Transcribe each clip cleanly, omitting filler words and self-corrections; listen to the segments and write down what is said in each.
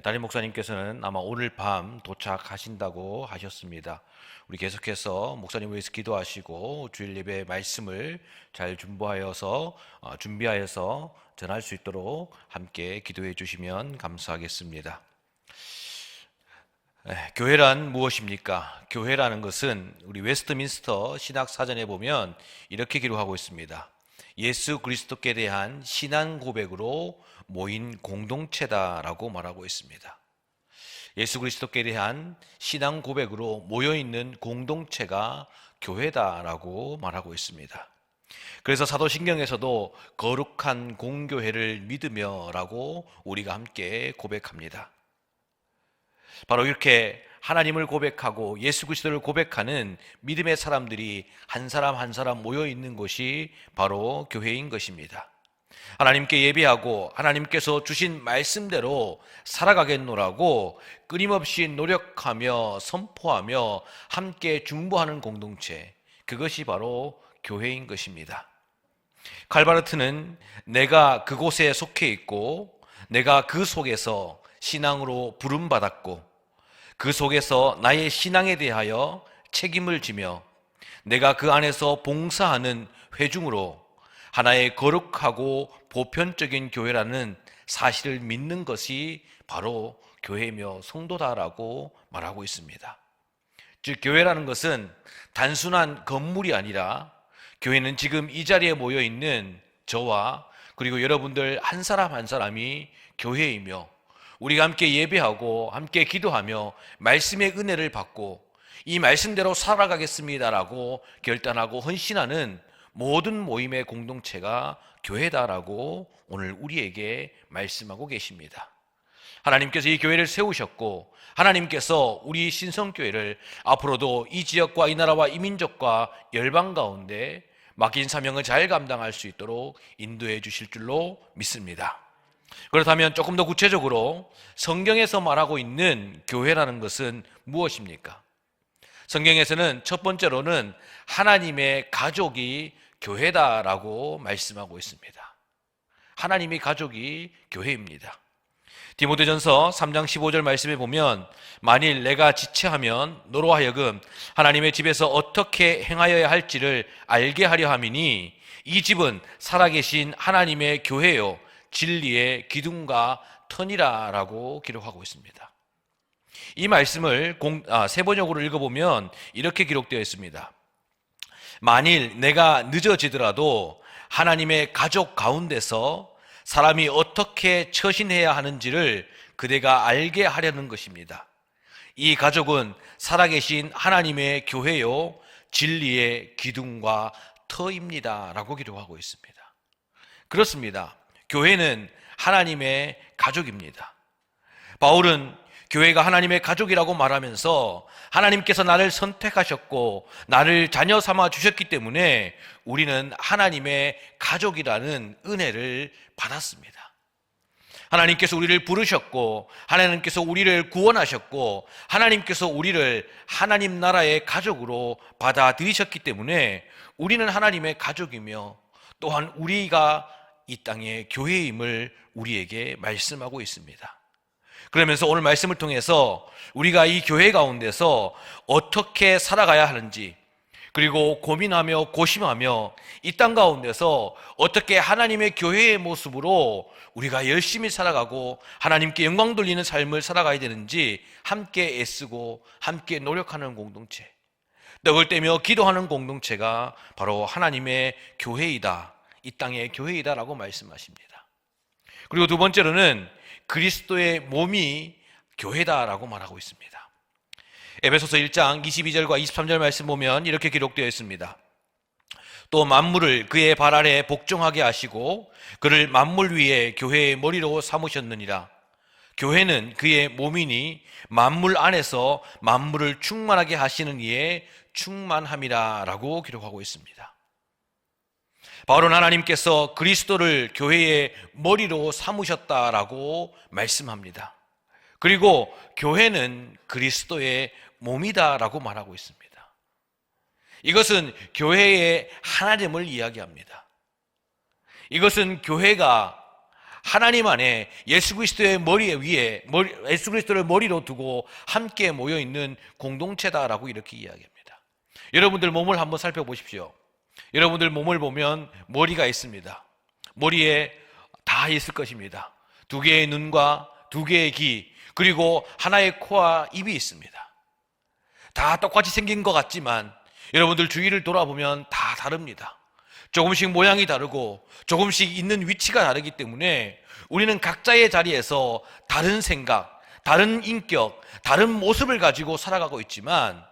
담임 목사님께서는 아마 오늘 밤 도착하신다고 하셨습니다. 우리 계속해서 목사님 위해서 기도하시고 주일 예배 말씀을 잘 준비하여서 전할 수 있도록 함께 기도해 주시면 감사하겠습니다. 교회란 무엇입니까? 교회라는 것은 우리 웨스트민스터 신학사전에 보면 이렇게 기록하고 있습니다. 예수 그리스도께 대한 신앙 고백으로 모인 공동체다라고 말하고 있습니다. 예수 그리스도께 대한 신앙 고백으로 모여있는 공동체가 교회다라고 말하고 있습니다. 그래서 사도신경에서도 거룩한 공교회를 믿으며라고 우리가 함께 고백합니다. 바로 이렇게 하나님을 고백하고 예수 그리스도를 고백하는 믿음의 사람들이 한 사람 한 사람 모여 있는 곳이 바로 교회인 것입니다. 하나님께 예배하고 하나님께서 주신 말씀대로 살아가겠노라고 끊임없이 노력하며 선포하며 함께 중보하는 공동체, 그것이 바로 교회인 것입니다. 칼바르트는 내가 그곳에 속해 있고 내가 그 속에서 신앙으로 부름받았고 그 속에서 나의 신앙에 대하여 책임을 지며 내가 그 안에서 봉사하는 회중으로 하나의 거룩하고 보편적인 교회라는 사실을 믿는 것이 바로 교회며 성도다라고 말하고 있습니다. 즉 교회라는 것은 단순한 건물이 아니라 교회는 지금 이 자리에 모여 있는 저와 그리고 여러분들 한 사람 한 사람이 교회이며 우리가 함께 예배하고 함께 기도하며 말씀의 은혜를 받고 이 말씀대로 살아가겠습니다라고 결단하고 헌신하는 모든 모임의 공동체가 교회다라고 오늘 우리에게 말씀하고 계십니다. 하나님께서 이 교회를 세우셨고 하나님께서 우리 신성교회를 앞으로도 이 지역과 이 나라와 이 민족과 열방 가운데 맡긴 사명을 잘 감당할 수 있도록 인도해 주실 줄로 믿습니다. 그렇다면 조금 더 구체적으로 성경에서 말하고 있는 교회라는 것은 무엇입니까? 성경에서는 첫 번째로는 하나님의 가족이 교회다라고 말씀하고 있습니다. 하나님의 가족이 교회입니다. 디모데전서 3장 15절 말씀에 보면 만일 내가 지체하면 너로 하여금 하나님의 집에서 어떻게 행하여야 할지를 알게 하려 함이니 이 집은 살아계신 하나님의 교회요 진리의 기둥과 터니라라고 기록하고 있습니다. 이 말씀을 세번역으로 읽어보면 이렇게 기록되어 있습니다. 만일 내가 늦어지더라도 하나님의 가족 가운데서 사람이 어떻게 처신해야 하는지를 그대가 알게 하려는 것입니다. 이 가족은 살아계신 하나님의 교회요 진리의 기둥과 터입니다 라고 기록하고 있습니다. 그렇습니다. 교회는 하나님의 가족입니다. 바울은 교회가 하나님의 가족이라고 말하면서 하나님께서 나를 선택하셨고 나를 자녀 삼아 주셨기 때문에 우리는 하나님의 가족이라는 은혜를 받았습니다. 하나님께서 우리를 부르셨고 하나님께서 우리를 구원하셨고 하나님께서 우리를 하나님 나라의 가족으로 받아들이셨기 때문에 우리는 하나님의 가족이며 또한 우리가 이 땅의 교회임을 우리에게 말씀하고 있습니다. 그러면서 오늘 말씀을 통해서 우리가 이 교회 가운데서 어떻게 살아가야 하는지 그리고 고민하며 고심하며 이 땅 가운데서 어떻게 하나님의 교회의 모습으로 우리가 열심히 살아가고 하나님께 영광 돌리는 삶을 살아가야 되는지 함께 애쓰고 함께 노력하는 공동체, 떡을 떼며 기도하는 공동체가 바로 하나님의 교회이다, 이 땅의 교회이다라고 말씀하십니다. 그리고 두 번째로는 그리스도의 몸이 교회다라고 말하고 있습니다. 에베소서 1장 22절과 23절 말씀 보면 이렇게 기록되어 있습니다. 또 만물을 그의 발 아래 복종하게 하시고 그를 만물 위에 교회의 머리로 삼으셨느니라. 교회는 그의 몸이니 만물 안에서 만물을 충만하게 하시는 이의 충만함이라 라고 기록하고 있습니다. 바울은 하나님께서 그리스도를 교회의 머리로 삼으셨다라고 말씀합니다. 그리고 교회는 그리스도의 몸이다라고 말하고 있습니다. 이것은 교회의 하나됨을 이야기합니다. 이것은 교회가 하나님 안에 예수 그리스도의 머리 위에 예수 그리스도를 머리로 두고 함께 모여 있는 공동체다라고 이렇게 이야기합니다. 여러분들 몸을 한번 살펴보십시오. 여러분들 몸을 보면 머리가 있습니다. 머리에 다 있을 것입니다. 두 개의 눈과 두 개의 귀, 그리고 하나의 코와 입이 있습니다. 다 똑같이 생긴 것 같지만 여러분들 주위를 돌아보면 다 다릅니다. 조금씩 모양이 다르고 조금씩 있는 위치가 다르기 때문에 우리는 각자의 자리에서 다른 생각, 다른 인격, 다른 모습을 가지고 살아가고 있지만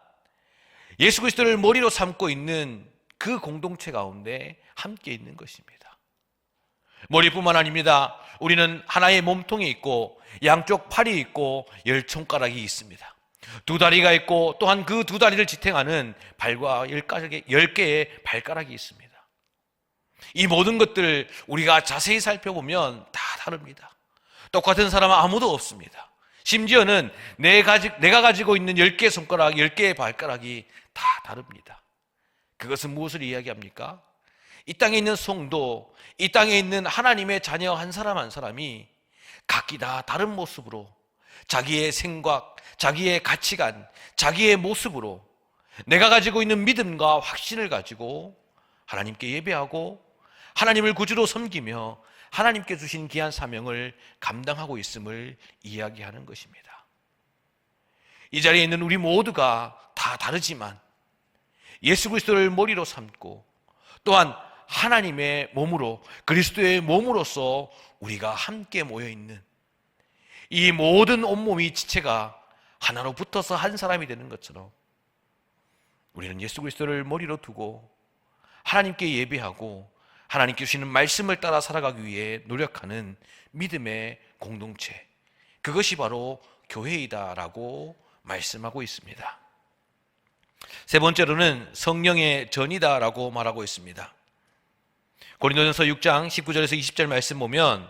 예수 그리스도를 머리로 삼고 있는 그 공동체 가운데 함께 있는 것입니다. 머리뿐만 아닙니다. 우리는 하나의 몸통이 있고 양쪽 팔이 있고 10손가락이 있습니다. 두 다리가 있고 또한 그 두 다리를 지탱하는 발과 10개의 발가락이 있습니다. 이 모든 것들 우리가 자세히 살펴보면 다 다릅니다. 똑같은 사람은 아무도 없습니다. 심지어는 내가 가지고 있는 10개의 손가락, 10개의 발가락이 다 다릅니다. 그것은 무엇을 이야기합니까? 이 땅에 있는 성도, 이 땅에 있는 하나님의 자녀 한 사람 한 사람이 각기 다 다른 모습으로 자기의 생각, 자기의 가치관, 자기의 모습으로 내가 가지고 있는 믿음과 확신을 가지고 하나님께 예배하고 하나님을 구주로 섬기며 하나님께 주신 귀한 사명을 감당하고 있음을 이야기하는 것입니다. 이 자리에 있는 우리 모두가 다 다르지만 예수 그리스도를 머리로 삼고 또한 하나님의 몸으로 그리스도의 몸으로서 우리가 함께 모여 있는 이 모든 온몸이 지체가 하나로 붙어서 한 사람이 되는 것처럼 우리는 예수 그리스도를 머리로 두고 하나님께 예배하고 하나님께 주시는 말씀을 따라 살아가기 위해 노력하는 믿음의 공동체, 그것이 바로 교회이다라고 말씀하고 있습니다. 세 번째로는 성령의 전이다라고 말하고 있습니다. 고린도전서 6장 19절에서 20절 말씀 보면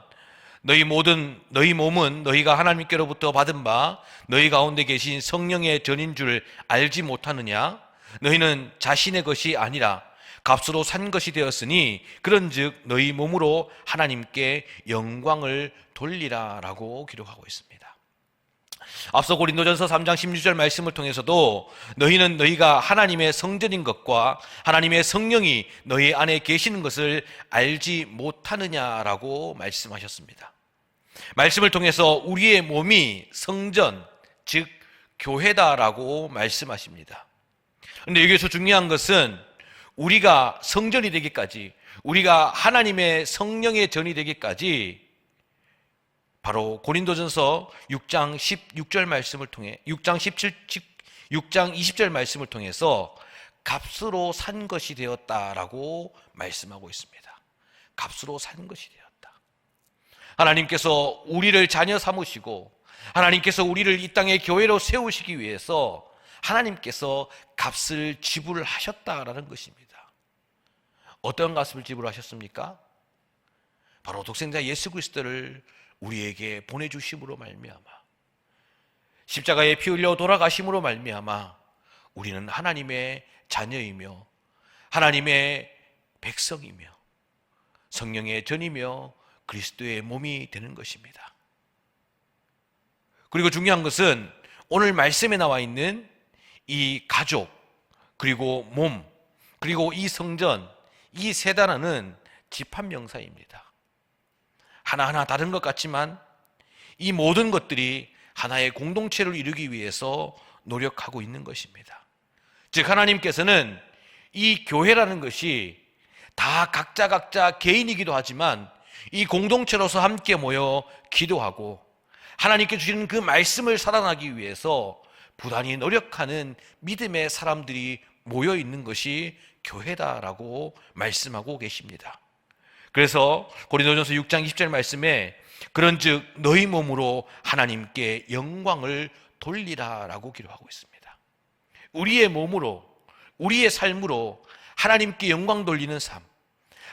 너희 몸은 너희가 하나님께로부터 받은 바 너희 가운데 계신 성령의 전인 줄 알지 못하느냐? 너희는 자신의 것이 아니라 값으로 산 것이 되었으니 그런즉 너희 몸으로 하나님께 영광을 돌리라 라고 기록하고 있습니다. 앞서 고린도전서 3장 16절 말씀을 통해서도 너희는 너희가 하나님의 성전인 것과 하나님의 성령이 너희 안에 계시는 것을 알지 못하느냐라고 말씀하셨습니다. 말씀을 통해서 우리의 몸이 성전, 즉 교회다라고 말씀하십니다. 그런데 여기서 중요한 것은 우리가 성전이 되기까지, 우리가 하나님의 성령의 전이 되기까지 바로 고린도전서 6장 16절 말씀을 통해 6장 20절 말씀을 통해서 값으로 산 것이 되었다라고 말씀하고 있습니다. 값으로 산 것이 되었다. 하나님께서 우리를 자녀 삼으시고 하나님께서 우리를 이 땅의 교회로 세우시기 위해서 하나님께서 값을 지불하셨다라는 것입니다. 어떤 값을 지불하셨습니까? 바로 독생자 예수 그리스도를 우리에게 보내주심으로 말미암아 십자가에 피 흘려 돌아가심으로 말미암아 우리는 하나님의 자녀이며 하나님의 백성이며 성령의 전이며 그리스도의 몸이 되는 것입니다. 그리고 중요한 것은 오늘 말씀에 나와 있는 이 가족, 그리고 몸, 그리고 이 성전, 이 세 단어는 집합명사입니다. 하나하나 다른 것 같지만 이 모든 것들이 하나의 공동체를 이루기 위해서 노력하고 있는 것입니다. 즉 하나님께서는 이 교회라는 것이 다 각자 개인이기도 하지만 이 공동체로서 함께 모여 기도하고 하나님께 주시는 그 말씀을 살아나기 위해서 부단히 노력하는 믿음의 사람들이 모여 있는 것이 교회다라고 말씀하고 계십니다. 그래서 고린도전서 6장 20절 말씀에 그런즉 너희 몸으로 하나님께 영광을 돌리라라고 기록하고 있습니다. 우리의 몸으로, 우리의 삶으로 하나님께 영광 돌리는 삶,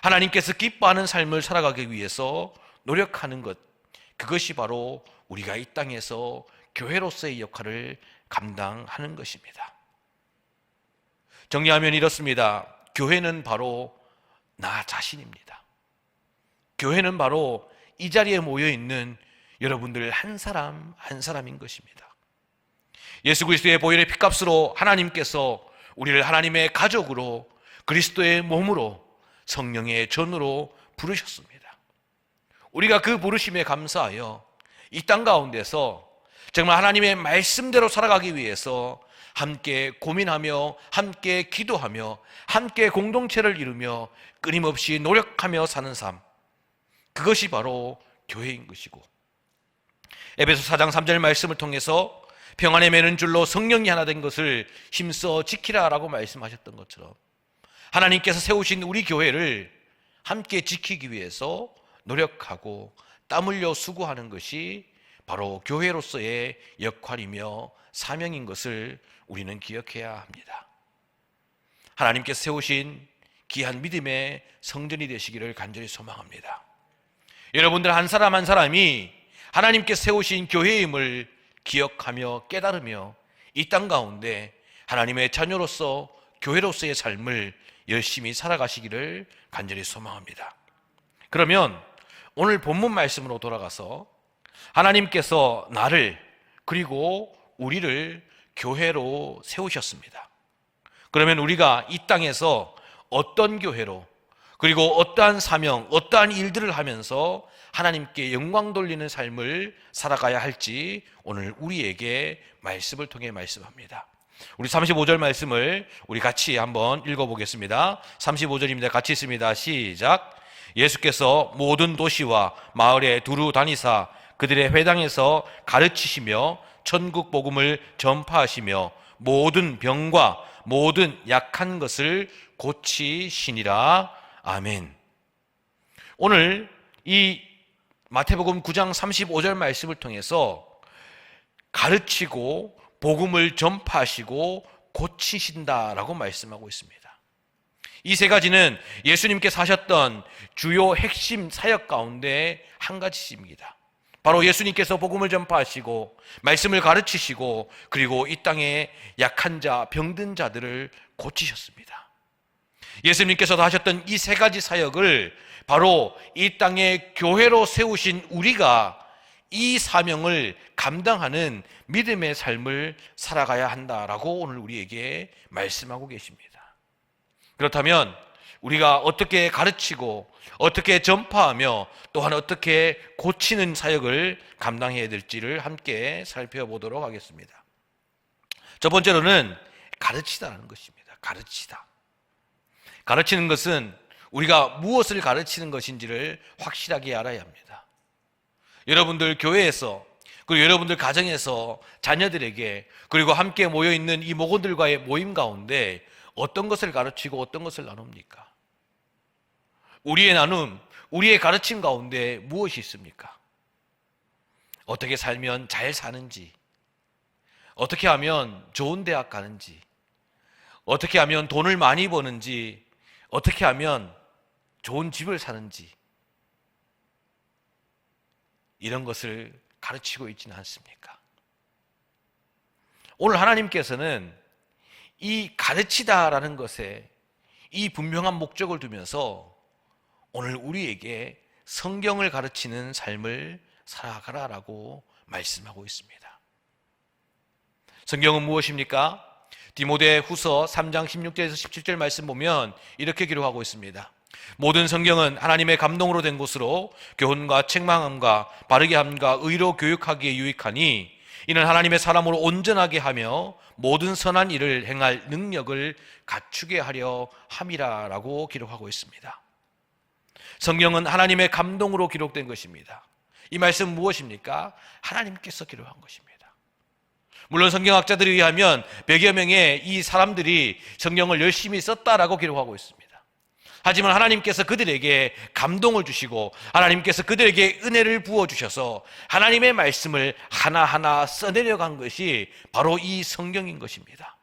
하나님께서 기뻐하는 삶을 살아가기 위해서 노력하는 것, 그것이 바로 우리가 이 땅에서 교회로서의 역할을 감당하는 것입니다. 정리하면 이렇습니다. 교회는 바로 나 자신입니다. 교회는 바로 이 자리에 모여 있는 여러분들 한 사람 한 사람인 것입니다. 예수 그리스도의 보혈의 피값으로 하나님께서 우리를 하나님의 가족으로, 그리스도의 몸으로, 성령의 전으로 부르셨습니다. 우리가 그 부르심에 감사하여 이 땅 가운데서 정말 하나님의 말씀대로 살아가기 위해서 함께 고민하며, 함께 기도하며, 함께 공동체를 이루며 끊임없이 노력하며 사는 삶, 그것이 바로 교회인 것이고, 에베소 4장 3절 말씀을 통해서 평안에 매는 줄로 성령이 하나 된 것을 힘써 지키라라고 말씀하셨던 것처럼 하나님께서 세우신 우리 교회를 함께 지키기 위해서 노력하고 땀 흘려 수고하는 것이 바로 교회로서의 역할이며 사명인 것을 우리는 기억해야 합니다. 하나님께서 세우신 귀한 믿음의 성전이 되시기를 간절히 소망합니다. 여러분들 한 사람 한 사람이 하나님께서 세우신 교회임을 기억하며 깨달으며 이 땅 가운데 하나님의 자녀로서 교회로서의 삶을 열심히 살아가시기를 간절히 소망합니다. 그러면 오늘 본문 말씀으로 돌아가서 하나님께서 나를 그리고 우리를 교회로 세우셨습니다. 그러면 우리가 이 땅에서 어떤 교회로, 그리고 어떠한 사명, 어떠한 일들을 하면서 하나님께 영광 돌리는 삶을 살아가야 할지 오늘 우리에게 말씀을 통해 말씀합니다. 우리 35절 말씀을 우리 같이 한번 읽어보겠습니다. 35절입니다. 같이 있습니다. 시작. 예수께서 모든 도시와 마을에 두루 다니사 그들의 회당에서 가르치시며 천국 복음을 전파하시며 모든 병과 모든 약한 것을 고치시니라. 아멘. 오늘 이 마태복음 9장 35절 말씀을 통해서 가르치고 복음을 전파하시고 고치신다라고 말씀하고 있습니다. 이 세 가지는 예수님께서 하셨던 주요 핵심 사역 가운데 한 가지입니다. 바로 예수님께서 복음을 전파하시고 말씀을 가르치시고 그리고 이 땅에 약한 자, 병든 자들을 고치셨습니다. 예수님께서도 하셨던 이 세 가지 사역을 바로 이 땅에 교회로 세우신 우리가 이 사명을 감당하는 믿음의 삶을 살아가야 한다라고 오늘 우리에게 말씀하고 계십니다. 그렇다면 우리가 어떻게 가르치고 어떻게 전파하며 또한 어떻게 고치는 사역을 감당해야 될지를 함께 살펴보도록 하겠습니다. 첫 번째로는 가르치다라는 것입니다. 가르치다. 가르치는 것은 우리가 무엇을 가르치는 것인지를 확실하게 알아야 합니다. 여러분들 교회에서, 그리고 여러분들 가정에서 자녀들에게, 그리고 함께 모여있는 이 목원들과의 모임 가운데 어떤 것을 가르치고 어떤 것을 나눕니까? 우리의 나눔, 우리의 가르침 가운데 무엇이 있습니까? 어떻게 살면 잘 사는지, 어떻게 하면 좋은 대학 가는지, 어떻게 하면 돈을 많이 버는지, 어떻게 하면 좋은 집을 사는지, 이런 것을 가르치고 있지는 않습니까? 오늘 하나님께서는 이 가르치다라는 것에 이 분명한 목적을 두면서 오늘 우리에게 성경을 가르치는 삶을 살아가라라고 말씀하고 있습니다. 성경은 무엇입니까? 디모데 후서 3장 16절에서 17절 말씀 보면 이렇게 기록하고 있습니다. 모든 성경은 하나님의 감동으로 된 것으로 교훈과 책망함과 바르게 함과 의로 교육하기에 유익하니 이는 하나님의 사람으로 온전하게 하며 모든 선한 일을 행할 능력을 갖추게 하려 함이라라고 기록하고 있습니다. 성경은 하나님의 감동으로 기록된 것입니다. 이 말씀은 무엇입니까? 하나님께서 기록한 것입니다. 물론 성경학자들에 의하면 100여 명의 이 사람들이 성경을 열심히 썼다라고 기록하고 있습니다. 하지만 하나님께서 그들에게 감동을 주시고 하나님께서 그들에게 은혜를 부어주셔서 하나님의 말씀을 하나하나 써내려간 것이 바로 이 성경인 것입니다.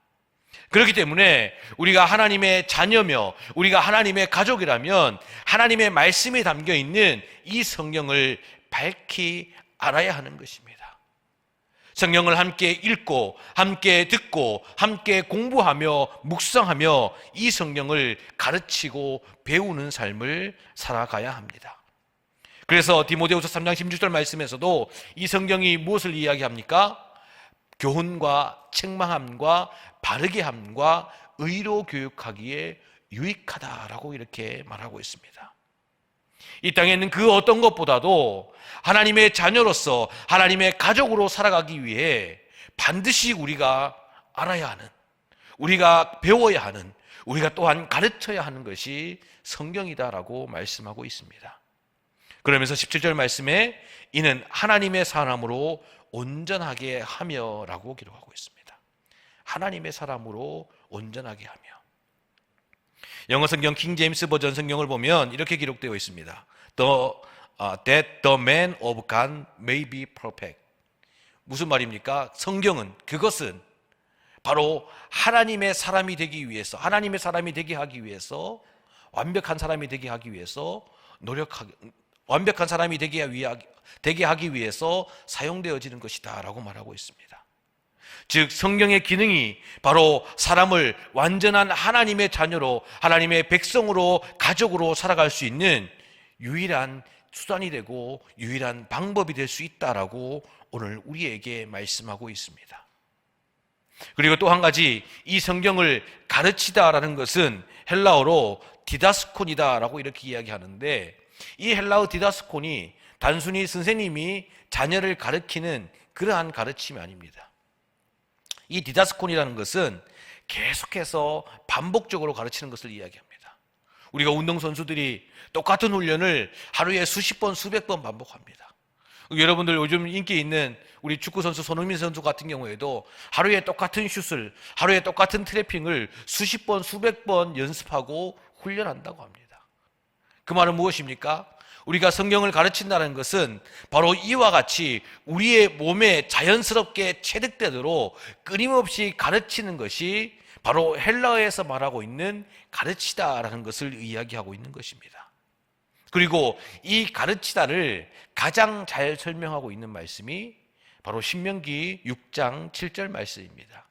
그렇기 때문에 우리가 하나님의 자녀며 우리가 하나님의 가족이라면 하나님의 말씀이 담겨있는 이 성경을 밝히 알아야 하는 것입니다. 성경을 함께 읽고 함께 듣고 함께 공부하며 묵상하며 이 성경을 가르치고 배우는 삶을 살아가야 합니다. 그래서 디모데후서 3장 16절 말씀에서도 이 성경이 무엇을 이야기합니까? 교훈과 책망함과 바르게 함과 의로 교육하기에 유익하다라고 이렇게 말하고 있습니다. 이 땅에 있는 그 어떤 것보다도 하나님의 자녀로서 하나님의 가족으로 살아가기 위해 반드시 우리가 알아야 하는, 우리가 배워야 하는, 우리가 또한 가르쳐야 하는 것이 성경이다라고 말씀하고 있습니다. 그러면서 17절 말씀에 이는 하나님의 사람으로 온전하게 하며 라고 기록하고 있습니다. 하나님의 사람으로 온전하게 하며. 영어 성경 킹 제임스 버전 성경을 보면 이렇게 기록되어 있습니다. That the man of God may be perfect. 무슨 말입니까? 성경은, 그것은 바로 하나님의 사람이 되기 위해서, 하나님의 사람이 되게 하기 위해서, 완벽한 사람이 되게 하기 위해서 완벽한 사람이 되게 하기 위해서 사용되어지는 것이다 라고 말하고 있습니다. 즉 성경의 기능이 바로 사람을 완전한 하나님의 자녀로, 하나님의 백성으로, 가족으로 살아갈 수 있는 유일한 수단이 되고 유일한 방법이 될 수 있다라고 오늘 우리에게 말씀하고 있습니다. 그리고 또 한 가지, 이 성경을 가르치다라는 것은 헬라어로 디다스콘이다라고 이렇게 이야기하는데, 이 헬라어 디다스콘이 단순히 선생님이 자녀를 가르치는 그러한 가르침이 아닙니다. 이 디다스콘이라는 것은 계속해서 반복적으로 가르치는 것을 이야기합니다. 우리가 운동선수들이 똑같은 훈련을 하루에 수십 번, 수백 번 반복합니다. 여러분들 요즘 인기 있는 우리 축구선수 손흥민 선수 같은 경우에도 하루에 똑같은 슛을, 하루에 똑같은 트래핑을 수십 번, 수백 번 연습하고 훈련한다고 합니다. 그 말은 무엇입니까? 우리가 성경을 가르친다는 것은 바로 이와 같이 우리의 몸에 자연스럽게 체득되도록 끊임없이 가르치는 것이 바로 헬라어에서 말하고 있는 가르치다라는 것을 이야기하고 있는 것입니다. 그리고 이 가르치다를 가장 잘 설명하고 있는 말씀이 바로 신명기 6장 7절 말씀입니다.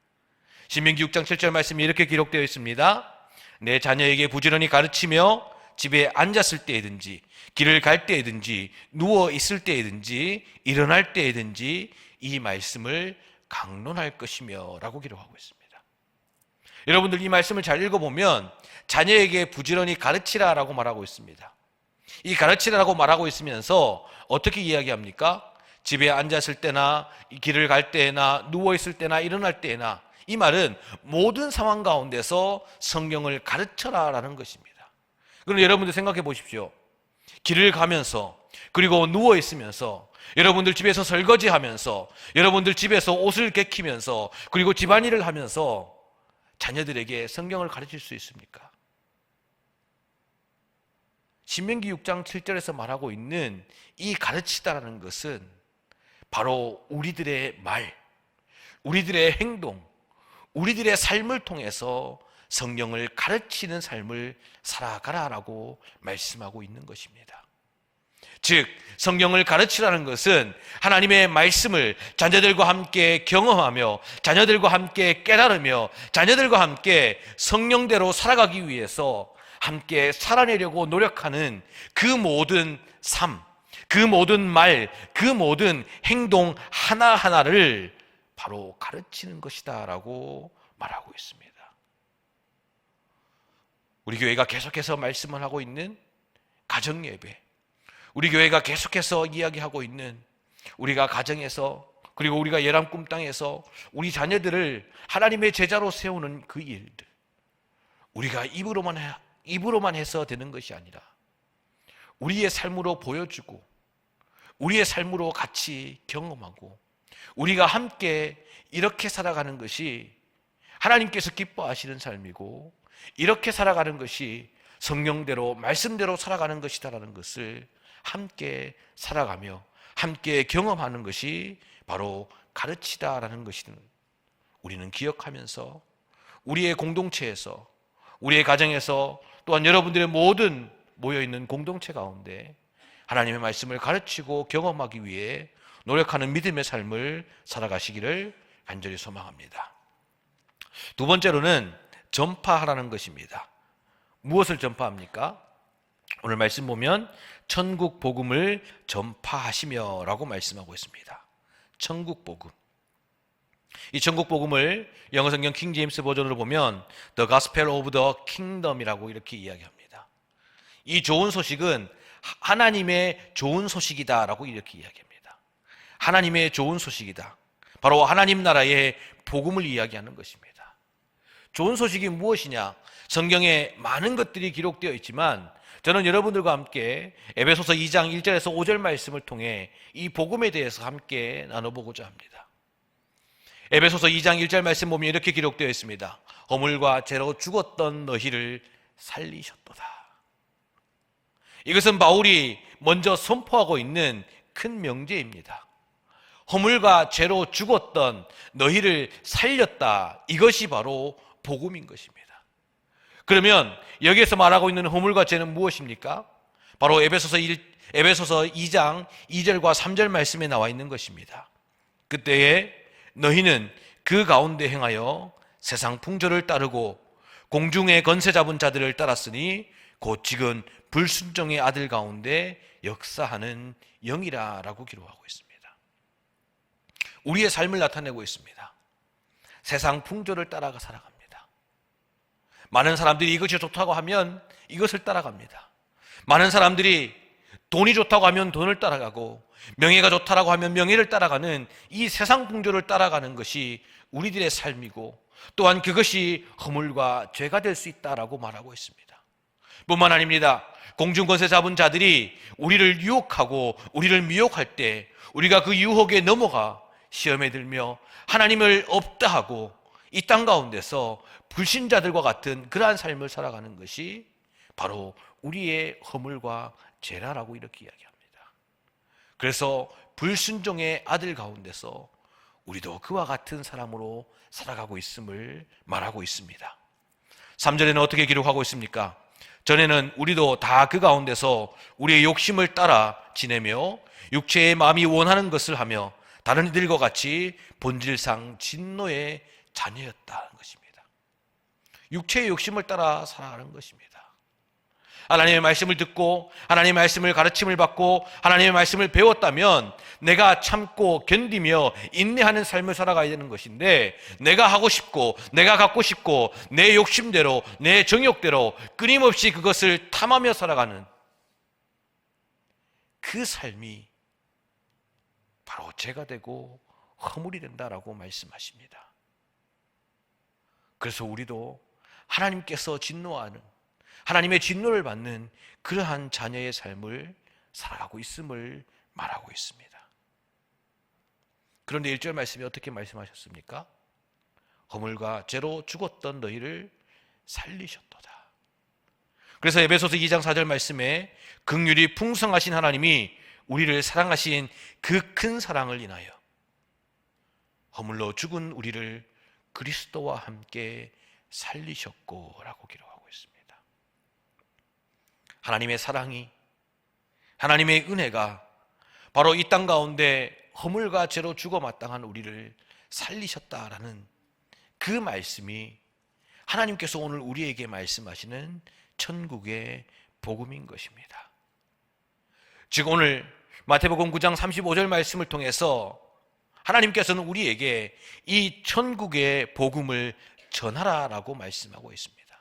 신명기 6장 7절 말씀이 이렇게 기록되어 있습니다. 내 자녀에게 부지런히 가르치며 집에 앉았을 때이든지 길을 갈 때이든지 누워 있을 때이든지 일어날 때이든지 이 말씀을 강론할 것이며 라고 기록하고 있습니다. 여러분들 이 말씀을 잘 읽어보면 자녀에게 부지런히 가르치라라고 말하고 있습니다. 이 가르치라고 말하고 있으면서 어떻게 이야기합니까? 집에 앉았을 때나 길을 갈 때나 누워 있을 때나 일어날 때나, 이 말은 모든 상황 가운데서 성경을 가르쳐라라는 것입니다. 그럼 여러분들 생각해 보십시오. 길을 가면서, 그리고 누워 있으면서, 여러분들 집에서 설거지하면서, 여러분들 집에서 옷을 개키면서, 그리고 집안일을 하면서 자녀들에게 성경을 가르칠 수 있습니까? 신명기 6장 7절에서 말하고 있는 이 가르치다라는 것은 바로 우리들의 말, 우리들의 행동, 우리들의 삶을 통해서 성경을 가르치는 삶을 살아가라라고 말씀하고 있는 것입니다. 즉 성경을 가르치라는 것은 하나님의 말씀을 자녀들과 함께 경험하며 자녀들과 함께 깨달으며 자녀들과 함께 성령대로 살아가기 위해서 함께 살아내려고 노력하는 그 모든 삶, 그 모든 말, 그 모든 행동 하나하나를 바로 가르치는 것이다 라고 말하고 있습니다. 우리 교회가 계속해서 말씀을 하고 있는 가정예배, 우리 교회가 계속해서 이야기하고 있는 우리가 가정에서, 그리고 우리가 예람 꿈땅에서 우리 자녀들을 하나님의 제자로 세우는 그 일들, 우리가 입으로만 해서 되는 것이 아니라 우리의 삶으로 보여주고 우리의 삶으로 같이 경험하고 우리가 함께 이렇게 살아가는 것이 하나님께서 기뻐하시는 삶이고, 이렇게 살아가는 것이 성령대로 말씀대로 살아가는 것이다라는 것을 함께 살아가며 함께 경험하는 것이 바로 가르치다라는 것을 우리는 기억하면서 우리의 공동체에서, 우리의 가정에서, 또한 여러분들의 모든 모여있는 공동체 가운데 하나님의 말씀을 가르치고 경험하기 위해 노력하는 믿음의 삶을 살아가시기를 간절히 소망합니다. 두 번째로는 전파하라는 것입니다. 무엇을 전파합니까? 오늘 말씀 보면 천국 복음을 전파하시며 라고 말씀하고 있습니다. 천국 복음. 이 천국 복음을 영어 성경 킹 제임스 버전으로 보면 The Gospel of the Kingdom이라고 이렇게 이야기합니다. 이 좋은 소식은 하나님의 좋은 소식이다라고 이렇게 이야기합니다. 하나님의 좋은 소식이다. 바로 하나님 나라의 복음을 이야기하는 것입니다. 좋은 소식이 무엇이냐? 성경에 많은 것들이 기록되어 있지만 저는 여러분들과 함께 에베소서 2장 1절에서 5절 말씀을 통해 이 복음에 대해서 함께 나눠보고자 합니다. 에베소서 2장 1절 말씀 보면 이렇게 기록되어 있습니다. 허물과 죄로 죽었던 너희를 살리셨도다. 이것은 바울이 먼저 선포하고 있는 큰 명제입니다. 허물과 죄로 죽었던 너희를 살렸다. 이것이 바로 복음인 것입니다. 그러면 여기에서 말하고 있는 허물과 죄는 무엇입니까? 바로 에베소서 2장 2절과 3절 말씀에 나와 있는 것입니다. 그때에 너희는 그 가운데 행하여 세상 풍조를 따르고 공중의 권세 잡은 자들을 따랐으니 곧 지금 불순종의 아들 가운데 역사하는 영이라라고 기록하고 있습니다. 우리의 삶을 나타내고 있습니다. 세상 풍조를 따라가 살아갑니다. 많은 사람들이 이것이 좋다고 하면 이것을 따라갑니다. 많은 사람들이 돈이 좋다고 하면 돈을 따라가고 명예가 좋다고 하면 명예를 따라가는 이 세상 풍조를 따라가는 것이 우리들의 삶이고 또한 그것이 허물과 죄가 될 수 있다라고 말하고 있습니다. 뿐만 아닙니다. 공중권세 잡은 자들이 우리를 유혹하고 우리를 미혹할 때 우리가 그 유혹에 넘어가 시험에 들며 하나님을 없다 하고 이 땅 가운데서 불신자들과 같은 그러한 삶을 살아가는 것이 바로 우리의 허물과 죄라라고 이렇게 이야기합니다. 그래서 불순종의 아들 가운데서 우리도 그와 같은 사람으로 살아가고 있음을 말하고 있습니다. 3절에는 어떻게 기록하고 있습니까? 전에는 우리도 다 그 가운데서 우리의 욕심을 따라 지내며 육체의 마음이 원하는 것을 하며 다른 이들과 같이 본질상 진노의 자녀였다는 것입니다. 육체의 욕심을 따라 살아가는 것입니다. 하나님의 말씀을 듣고 하나님의 말씀을 가르침을 받고 하나님의 말씀을 배웠다면 내가 참고 견디며 인내하는 삶을 살아가야 되는 것인데 내가 하고 싶고 내가 갖고 싶고 내 욕심대로 내 정욕대로 끊임없이 그것을 탐하며 살아가는 그 삶이 바로 죄가 되고 허물이 된다라고 말씀하십니다. 그래서 우리도 하나님께서 진노하는 하나님의 진노를 받는 그러한 자녀의 삶을 살아가고 있음을 말하고 있습니다. 그런데 1절 말씀이 어떻게 말씀하셨습니까? 허물과 죄로 죽었던 너희를 살리셨도다. 그래서 에베소서 2장 4절 말씀에 긍휼이 풍성하신 하나님이 우리를 사랑하신 그 큰 사랑을 인하여 허물로 죽은 우리를 그리스도와 함께 살리셨고 라고 기록하고 있습니다. 하나님의 사랑이 하나님의 은혜가 바로 이 땅 가운데 허물과 죄로 죽어 마땅한 우리를 살리셨다라는 그 말씀이 하나님께서 오늘 우리에게 말씀하시는 천국의 복음인 것입니다. 즉 오늘 마태복음 9장 35절 말씀을 통해서 하나님께서는 우리에게 이 천국의 복음을 전하라라고 말씀하고 있습니다.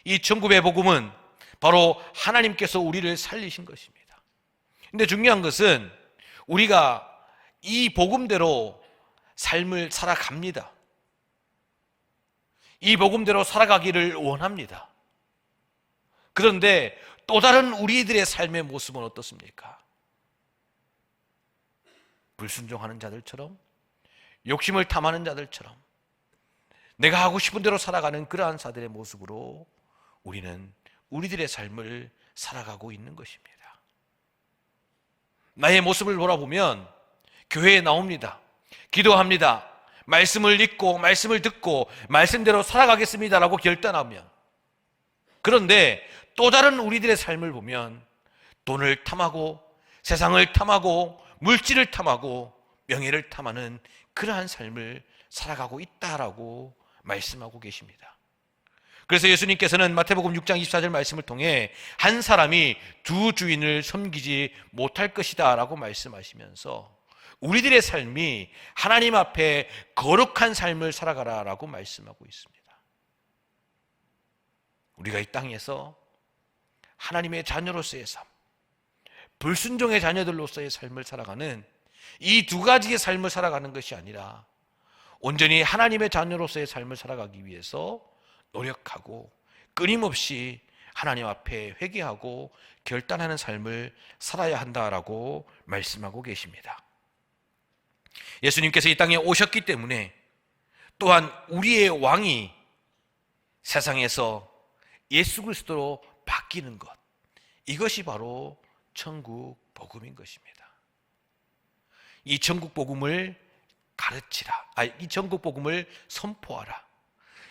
이 천국의 복음은 바로 하나님께서 우리를 살리신 것입니다. 그런데 중요한 것은 우리가 이 복음대로 삶을 살아갑니다. 이 복음대로 살아가기를 원합니다. 그런데 또 다른 우리들의 삶의 모습은 어떻습니까? 불순종하는 자들처럼 욕심을 탐하는 자들처럼 내가 하고 싶은 대로 살아가는 그러한 자들의 모습으로 우리는 우리들의 삶을 살아가고 있는 것입니다. 나의 모습을 돌아보면 교회에 나옵니다. 기도합니다. 말씀을 읽고 말씀을 듣고 말씀대로 살아가겠습니다라고 결단하면 그런데 또 다른 우리들의 삶을 보면 돈을 탐하고 세상을 탐하고 물질을 탐하고 명예를 탐하는 그러한 삶을 살아가고 있다라고 말씀하고 계십니다. 그래서 예수님께서는 마태복음 6장 24절 말씀을 통해 한 사람이 두 주인을 섬기지 못할 것이다 라고 말씀하시면서 우리들의 삶이 하나님 앞에 거룩한 삶을 살아가라 라고 말씀하고 있습니다. 우리가 이 땅에서 하나님의 자녀로서의 삶, 불순종의 자녀들로서의 삶을 살아가는 이 두 가지의 삶을 살아가는 것이 아니라 온전히 하나님의 자녀로서의 삶을 살아가기 위해서 노력하고 끊임없이 하나님 앞에 회개하고 결단하는 삶을 살아야 한다라고 말씀하고 계십니다. 예수님께서 이 땅에 오셨기 때문에 또한 우리의 왕이 세상에서 예수 그리스도로 바뀌는 것, 이것이 바로 천국 복음인 것입니다. 이 천국 복음을 가르치라, 이 천국 복음을 선포하라.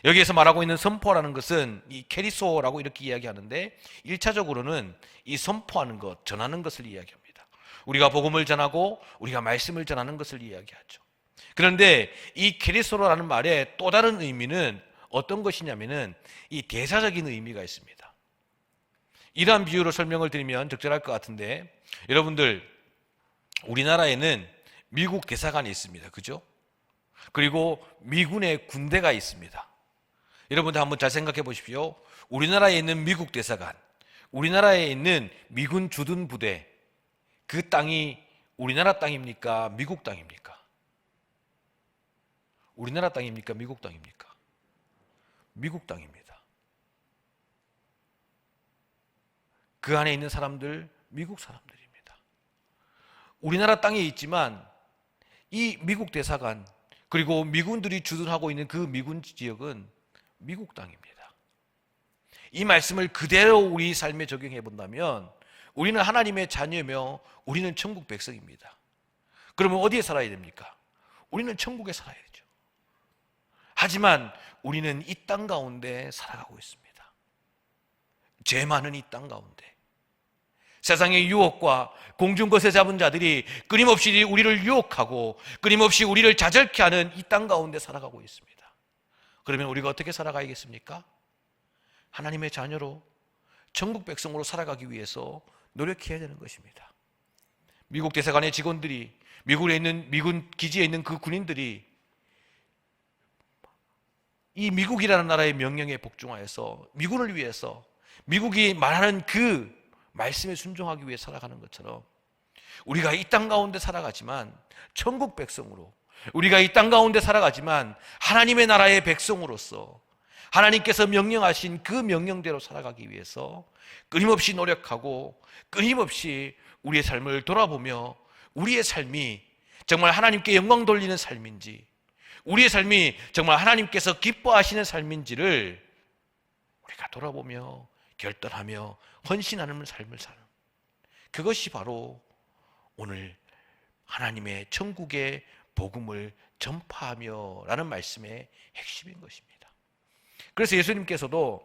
여기에서 말하고 있는 선포라는 것은 이 케리소라고 이렇게 이야기하는데 1차적으로는 이 선포하는 것, 전하는 것을 이야기합니다. 우리가 복음을 전하고 우리가 말씀을 전하는 것을 이야기하죠. 그런데 이 케리소라는 말의 또 다른 의미는 어떤 것이냐면은 이 대사적인 의미가 있습니다. 이러한 비유로 설명을 드리면 적절할 것 같은데, 여러분들 우리나라에는 미국 대사관이 있습니다. 그죠? 그리고 미군의 군대가 있습니다. 여러분들 한번 잘 생각해 보십시오. 우리나라에 있는 미국 대사관, 우리나라에 있는 미군 주둔 부대, 그 땅이 우리나라 땅입니까? 미국 땅입니까? 우리나라 땅입니까? 미국 땅입니까? 미국 땅입니다. 그 안에 있는 사람들, 미국 사람들입니다. 우리나라 땅에 있지만 이 미국 대사관, 그리고 미군들이 주둔하고 있는 그 미군 지역은 미국 땅입니다. 이 말씀을 그대로 우리 삶에 적용해 본다면 우리는 하나님의 자녀며 우리는 천국 백성입니다. 그러면 어디에 살아야 됩니까? 우리는 천국에 살아야 되죠. 하지만 우리는 이 땅 가운데 살아가고 있습니다. 죄 많은 이 땅 가운데 세상의 유혹과 공중것에 잡은 자들이 끊임없이 우리를 유혹하고 끊임없이 우리를 좌절케 하는 이 땅 가운데 살아가고 있습니다. 그러면 우리가 어떻게 살아가야겠습니까? 하나님의 자녀로 천국 백성으로 살아가기 위해서 노력해야 되는 것입니다. 미국 대사관의 직원들이, 미군에 있는 미군 기지에 있는 그 군인들이 이 미국이라는 나라의 명령에 복종하여서 미군을 위해서 미국이 말하는 그 말씀에 순종하기 위해 살아가는 것처럼 우리가 이 땅 가운데 살아가지만 천국 백성으로, 우리가 이 땅 가운데 살아가지만 하나님의 나라의 백성으로서 하나님께서 명령하신 그 명령대로 살아가기 위해서 끊임없이 노력하고 끊임없이 우리의 삶을 돌아보며 우리의 삶이 정말 하나님께 영광 돌리는 삶인지, 우리의 삶이 정말 하나님께서 기뻐하시는 삶인지를 우리가 돌아보며 결단하며 헌신하는 삶을 사는, 그것이 바로 오늘 하나님의 천국의 복음을 전파하며 라는 말씀의 핵심인 것입니다. 그래서 예수님께서도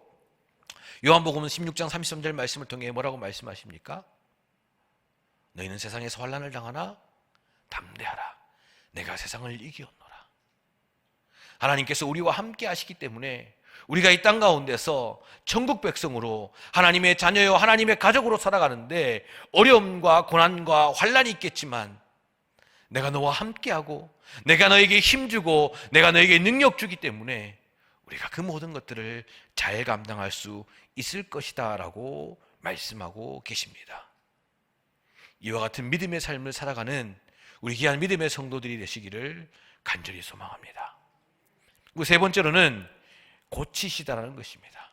요한복음 16장 33절 말씀을 통해 뭐라고 말씀하십니까? 너희는 세상에서 환난을 당하나 담대하라, 내가 세상을 이기었노라. 하나님께서 우리와 함께 하시기 때문에 우리가 이 땅 가운데서 천국 백성으로 하나님의 자녀요 하나님의 가족으로 살아가는데 어려움과 고난과 환난이 있겠지만 내가 너와 함께하고 내가 너에게 힘주고 내가 너에게 능력 주기 때문에 우리가 그 모든 것들을 잘 감당할 수 있을 것이다 라고 말씀하고 계십니다. 이와 같은 믿음의 삶을 살아가는 우리 귀한 믿음의 성도들이 되시기를 간절히 소망합니다. 그리고 세 번째로는 고치시다라는 것입니다.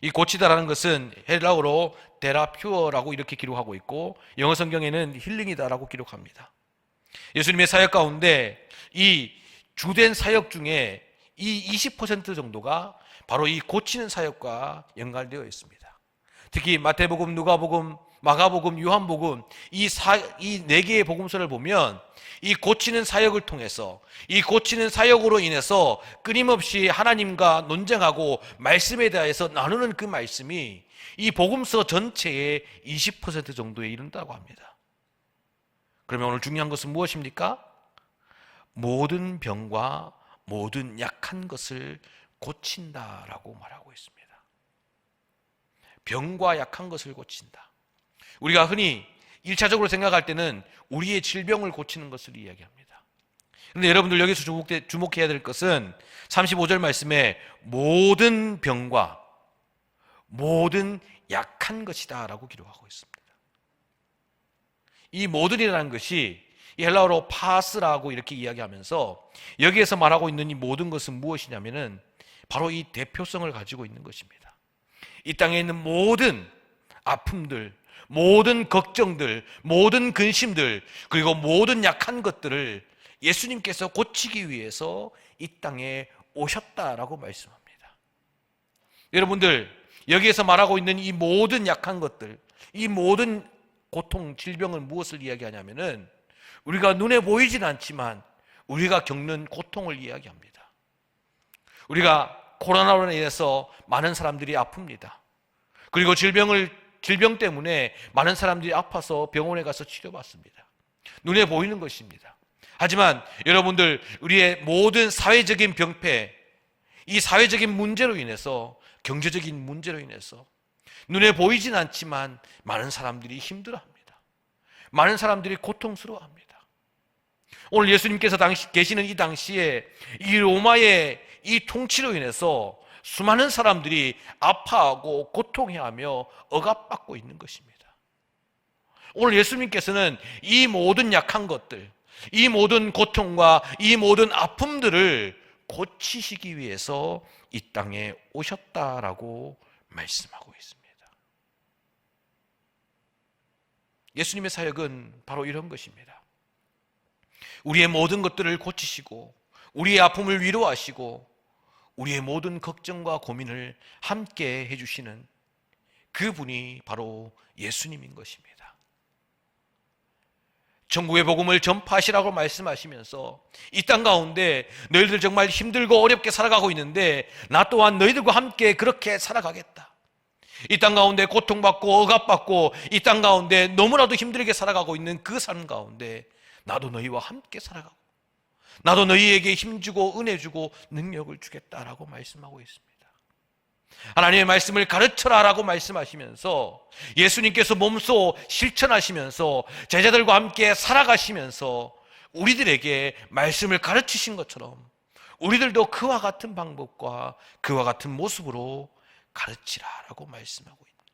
이 고치다라는 것은 헬라어로 데라퓨어라고 이렇게 기록하고 있고 영어 성경에는 힐링이다라고 기록합니다. 예수님의 사역 가운데 이 주된 사역 중에 이 20% 정도가 바로 이 고치는 사역과 연관되어 있습니다. 특히 마태복음, 누가복음, 마가복음, 요한복음 이 네 개의 복음서를 보면 이 고치는 사역을 통해서 이 고치는 사역으로 인해서 끊임없이 하나님과 논쟁하고 말씀에 대해서 나누는 그 말씀이 이 복음서 전체의 20% 정도에 이른다고 합니다. 그러면 오늘 중요한 것은 무엇입니까? 모든 병과 모든 약한 것을 고친다라고 말하고 있습니다. 병과 약한 것을 고친다. 우리가 흔히 1차적으로 생각할 때는 우리의 질병을 고치는 것을 이야기합니다. 그런데 여러분들 여기서 주목해야 될 것은 35절 말씀에 모든 병과 모든 약한 것이다 라고 기록하고 있습니다. 이 모든이라는 것이 이 헬라어로 파스라고 이렇게 이야기하면서 여기에서 말하고 있는 이 모든 것은 무엇이냐면은 바로 이 대표성을 가지고 있는 것입니다. 이 땅에 있는 모든 아픔들, 모든 걱정들, 모든 근심들, 그리고 모든 약한 것들을 예수님께서 고치기 위해서 이 땅에 오셨다라고 말씀합니다. 여러분들, 여기에서 말하고 있는 이 모든 약한 것들, 이 모든 고통, 질병은 무엇을 이야기하냐면은 우리가 눈에 보이진 않지만 우리가 겪는 고통을 이야기합니다. 우리가 코로나로 인해서 많은 사람들이 아픕니다. 그리고 질병 때문에 많은 사람들이 아파서 병원에 가서 치료받습니다. 눈에 보이는 것입니다. 하지만 여러분들, 우리의 모든 사회적인 병폐, 이 사회적인 문제로 인해서, 경제적인 문제로 인해서 눈에 보이진 않지만 많은 사람들이 힘들어합니다. 많은 사람들이 고통스러워합니다. 오늘 예수님께서 계시는 이 당시에 이 로마의 이 통치로 인해서 수많은 사람들이 아파하고 고통해하며 억압받고 있는 것입니다. 오늘 예수님께서는 이 모든 약한 것들, 이 모든 고통과 이 모든 아픔들을 고치시기 위해서 이 땅에 오셨다라고 말씀하고 있습니다. 예수님의 사역은 바로 이런 것입니다. 우리의 모든 것들을 고치시고 우리의 아픔을 위로하시고 우리의 모든 걱정과 고민을 함께 해주시는 그분이 바로 예수님인 것입니다. 천국의 복음을 전파하시라고 말씀하시면서 이 땅 가운데 너희들 정말 힘들고 어렵게 살아가고 있는데 나 또한 너희들과 함께 그렇게 살아가겠다. 이 땅 가운데 고통받고 억압받고 이 땅 가운데 너무나도 힘들게 살아가고 있는 그 삶 가운데 나도 너희와 함께 살아가고 나도 너희에게 힘주고 은혜 주고 능력을 주겠다라고 말씀하고 있습니다. 하나님의 말씀을 가르쳐라라고 말씀하시면서 예수님께서 몸소 실천하시면서 제자들과 함께 살아가시면서 우리들에게 말씀을 가르치신 것처럼 우리들도 그와 같은 방법과 그와 같은 모습으로 가르치라라고 말씀하고 있습니다.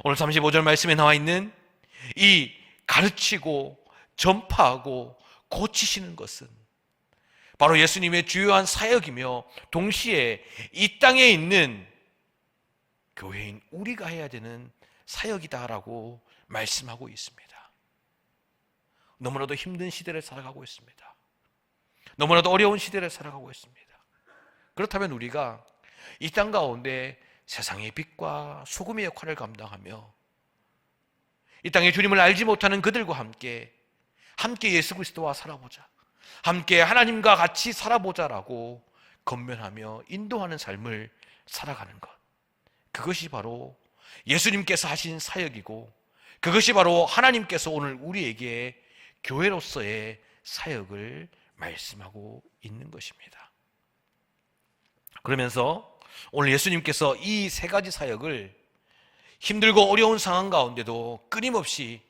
오늘 35절 말씀에 나와 있는 이 가르치고 전파하고 고치시는 것은 바로 예수님의 주요한 사역이며 동시에 이 땅에 있는 교회인 우리가 해야 되는 사역이다라고 말씀하고 있습니다. 너무나도 힘든 시대를 살아가고 있습니다. 너무나도 어려운 시대를 살아가고 있습니다. 그렇다면 우리가 이 땅 가운데 세상의 빛과 소금의 역할을 감당하며 이 땅에 주님을 알지 못하는 그들과 함께 예수 그리스도와 살아보자, 함께 하나님과 같이 살아보자라고 권면하며 인도하는 삶을 살아가는 것, 그것이 바로 예수님께서 하신 사역이고 그것이 바로 하나님께서 오늘 우리에게 교회로서의 사역을 말씀하고 있는 것입니다. 그러면서 오늘 예수님께서 이 세 가지 사역을 힘들고 어려운 상황 가운데도 끊임없이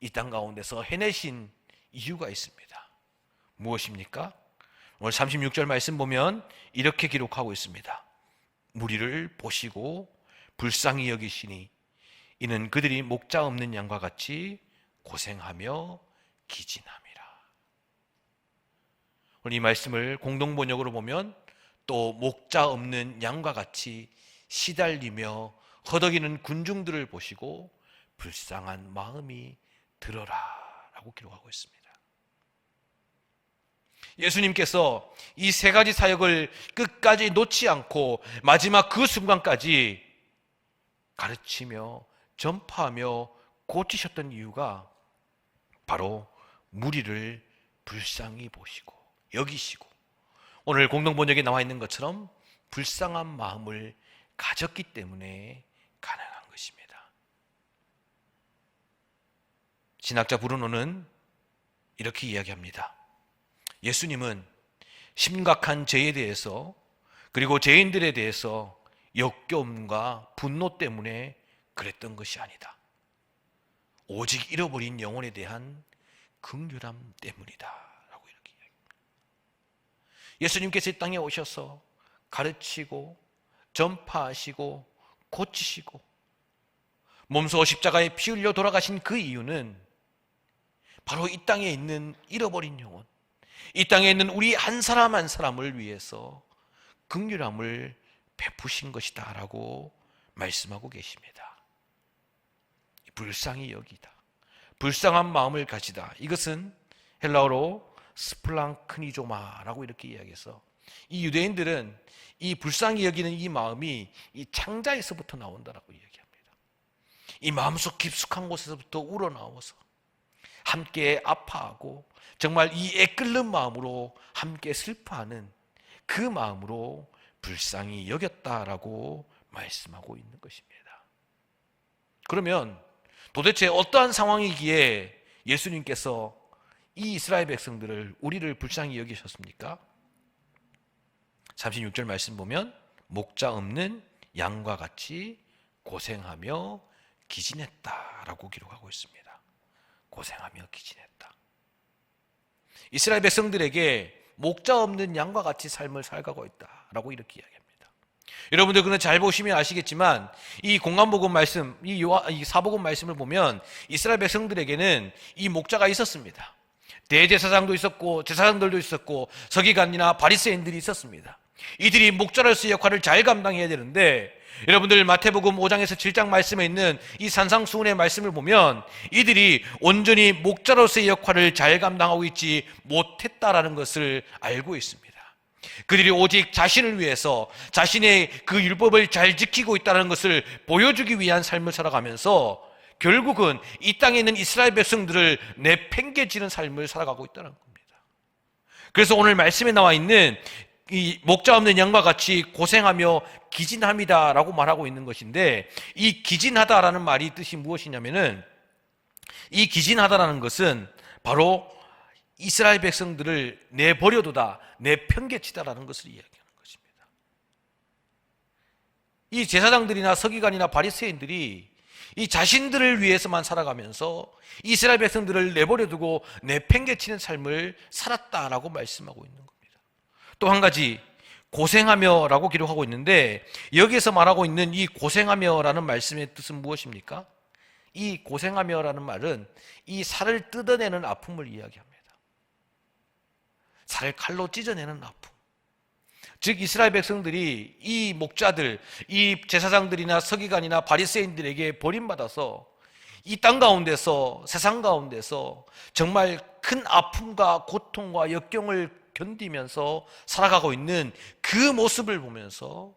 이 땅 가운데서 해내신 이유가 있습니다. 무엇입니까? 오늘 36절 말씀 보면 이렇게 기록하고 있습니다. 무리를 보시고 불쌍히 여기시니 이는 그들이 목자 없는 양과 같이 고생하며 기진함이라. 오늘 이 말씀을 공동번역으로 보면 또 목자 없는 양과 같이 시달리며 허덕이는 군중들을 보시고 불쌍한 마음이 들어라 라고 기록하고 있습니다. 예수님께서 이 세 가지 사역을 끝까지 놓지 않고 마지막 그 순간까지 가르치며 전파하며 고치셨던 이유가 바로 무리를 불쌍히 보시고 여기시고 오늘 공동번역에 나와 있는 것처럼 불쌍한 마음을 가졌기 때문에 가능한 것입니다. 신학자 브루노는 이렇게 이야기합니다. 예수님은 심각한 죄에 대해서 그리고 죄인들에 대해서 역겨움과 분노 때문에 그랬던 것이 아니다. 오직 잃어버린 영혼에 대한 긍휼함 때문이다 라고 이렇게 이야기합니다. 예수님께서 이 땅에 오셔서 가르치고 전파하시고 고치시고 몸소 십자가에 피 흘려 돌아가신 그 이유는 바로 이 땅에 있는 잃어버린 영혼, 이 땅에 있는 우리 한 사람 한 사람을 위해서 긍휼함을 베푸신 것이다 라고 말씀하고 계십니다. 불쌍히 여기다, 불쌍한 마음을 가지다, 이것은 헬라어로 스플랑크니조마라고 이렇게 이야기해서 이 유대인들은 이 불쌍히 여기는 이 마음이 이 창자에서부터 나온다라고 이야기합니다. 이 마음속 깊숙한 곳에서부터 우러나와서 함께 아파하고 정말 이 애끓는 마음으로 함께 슬퍼하는 그 마음으로 불쌍히 여겼다라고 말씀하고 있는 것입니다. 그러면 도대체 어떠한 상황이기에 예수님께서 이 이스라엘 백성들을, 우리를 불쌍히 여기셨습니까? 36절 말씀 보면 목자 없는 양과 같이 고생하며 기진했다라고 기록하고 있습니다. 고생하며 기진했다. 이스라엘 백성들에게 목자 없는 양과 같이 삶을 살아가고 있다라고 이렇게 이야기합니다. 여러분들 그는 잘 보시면 아시겠지만 이 공관복음 말씀, 이 사복음 말씀을 보면 이스라엘 백성들에게는 이 목자가 있었습니다. 대제사장도 있었고 제사장들도 있었고 서기관이나 바리새인들이 있었습니다. 이들이 목자로서의 역할을 잘 감당해야 되는데, 여러분들 마태복음 5장에서 7장 말씀에 있는 이 산상수훈의 말씀을 보면 이들이 온전히 목자로서의 역할을 잘 감당하고 있지 못했다라는 것을 알고 있습니다. 그들이 오직 자신을 위해서 자신의 그 율법을 잘 지키고 있다는 것을 보여주기 위한 삶을 살아가면서 결국은 이 땅에 있는 이스라엘 백성들을 내팽개치는 삶을 살아가고 있다는 겁니다. 그래서 오늘 말씀에 나와 있는 이 목자 없는 양과 같이 고생하며 기진합니다라고 말하고 있는 것인데, 이 기진하다라는 말이 뜻이 무엇이냐면은, 이 기진하다라는 것은 바로 이스라엘 백성들을 내버려두다, 내팽개치다라는 것을 이야기하는 것입니다. 이 제사장들이나 서기관이나 바리새인들이 이 자신들을 위해서만 살아가면서 이스라엘 백성들을 내버려두고 내팽개치는 삶을 살았다라고 말씀하고 있는 겁니다. 또 한 가지, 고생하며 라고 기록하고 있는데, 여기에서 말하고 있는 이 고생하며 라는 말씀의 뜻은 무엇입니까? 이 고생하며 라는 말은 이 살을 뜯어내는 아픔을 이야기합니다. 살을 칼로 찢어내는 아픔. 즉 이스라엘 백성들이 이 목자들, 이 제사장들이나 서기관이나 바리새인들에게 버림받아서 이 땅 가운데서, 세상 가운데서 정말 큰 아픔과 고통과 역경을 견디면서 살아가고 있는 그 모습을 보면서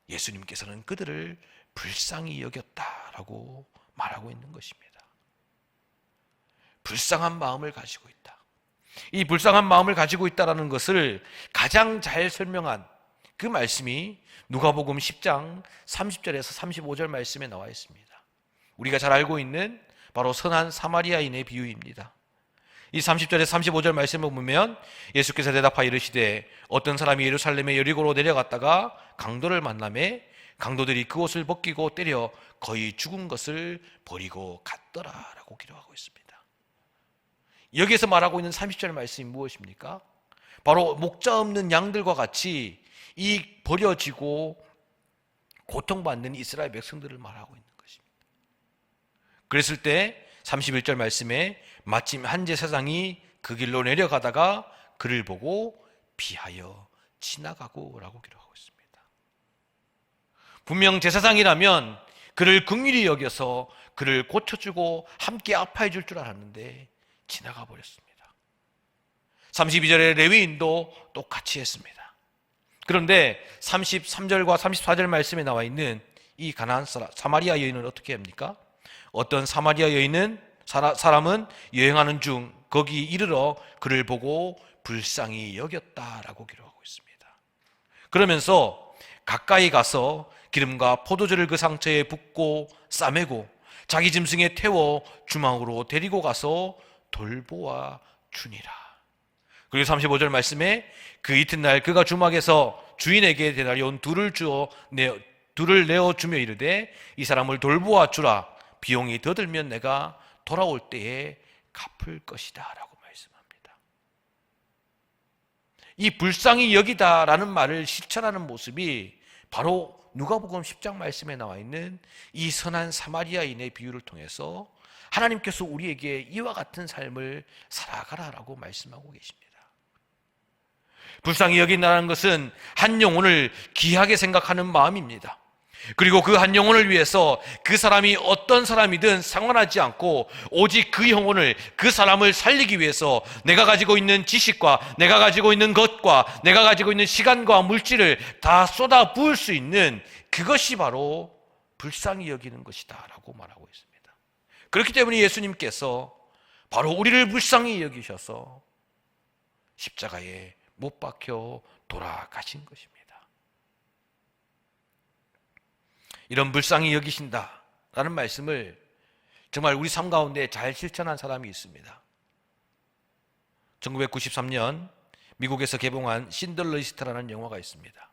예수님께서는 그들을 불쌍히 여겼다라고 말하고 있는 것입니다. 불쌍한 마음을 가지고 있다. 이 불쌍한 마음을 가지고 있다는 것을 가장 잘 설명한 그 말씀이 누가복음 10장 30절에서 35절 말씀에 나와 있습니다. 우리가 잘 알고 있는 바로 선한 사마리아인의 비유입니다. 이 30절에서 35절 말씀을 보면 예수께서 대답하여 이르시되 어떤 사람이 예루살렘의 여리고로 내려갔다가 강도를 만나매 강도들이 그 옷을 벗기고 때려 거의 죽은 것을 버리고 갔더라라고 기록하고 있습니다. 여기에서 말하고 있는 30절 말씀이 무엇입니까? 바로 목자 없는 양들과 같이 이 버려지고 고통받는 이스라엘 백성들을 말하고 있는 것입니다. 그랬을 때 31절 말씀에 마침 한 제사장이 그 길로 내려가다가 그를 보고 피하여 지나가고 라고 기록하고 있습니다. 분명 제사장이라면 그를 긍휼히 여겨서 그를 고쳐주고 함께 아파해 줄 줄 알았는데 지나가 버렸습니다. 32절에 레위인도 똑같이 했습니다. 그런데 33절과 34절 말씀에 나와 있는 이 가나안 사마리아 여인은 어떻게 합니까? 어떤 사마리아 사람은 여행하는 중 거기 이르러 그를 보고 불쌍히 여겼다라고 기록하고 있습니다. 그러면서 가까이 가서 기름과 포도주를 그 상처에 붓고 싸매고 자기 짐승에 태워 주막으로 데리고 가서 돌보아 주니라. 그리고 35절 말씀에 그 이튿날 그가 주막에서 주인에게 데나리온 둘을 내어 주며 이르되 이 사람을 돌보아 주라. 비용이 더 들면 내가 돌아올 때에 갚을 것이다 라고 말씀합니다. 이 불쌍히 여기다라는 말을 실천하는 모습이 바로 누가복음 10장 말씀에 나와 있는 이 선한 사마리아인의 비유를 통해서 하나님께서 우리에게 이와 같은 삶을 살아가라라고 말씀하고 계십니다. 불쌍히 여긴다는 것은 한 영혼을 귀하게 생각하는 마음입니다. 그리고 그 한 영혼을 위해서 그 사람이 어떤 사람이든 상관하지 않고 오직 그 영혼을, 그 사람을 살리기 위해서 내가 가지고 있는 지식과 내가 가지고 있는 것과 내가 가지고 있는 시간과 물질을 다 쏟아 부을 수 있는 그것이 바로 불쌍히 여기는 것이다 라고 말하고 있습니다. 그렇기 때문에 예수님께서 바로 우리를 불쌍히 여기셔서 십자가에 못 박혀 돌아가신 것입니다. 이런 불쌍히 여기신다라는 말씀을 정말 우리 삶 가운데 잘 실천한 사람이 있습니다. 1993년 미국에서 개봉한 신들러 리스트라는 영화가 있습니다.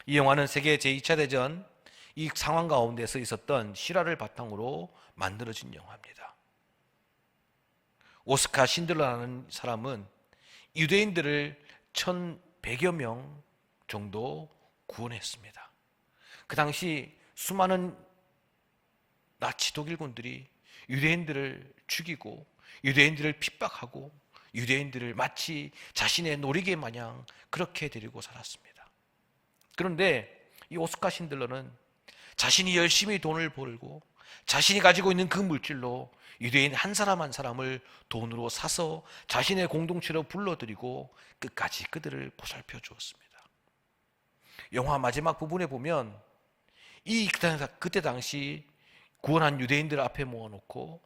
이 영화는 세계 제2차 대전 이 상황 가운데서 있었던 실화를 바탕으로 만들어진 영화입니다. 오스카 신들러라는 사람은 유대인들을 1,100여 명 정도 구원했습니다. 그 당시 수많은 나치 독일군들이 유대인들을 죽이고 유대인들을 핍박하고 유대인들을 마치 자신의 놀이개 마냥 그렇게 데리고 살았습니다. 그런데 이 오스카 신들러는 자신이 열심히 돈을 벌고 자신이 가지고 있는 그 물질로 유대인 한 사람 한 사람을 돈으로 사서 자신의 공동체로 불러들이고 끝까지 그들을 보살펴 주었습니다. 영화 마지막 부분에 보면 그때 당시 구원한 유대인들 앞에 모아놓고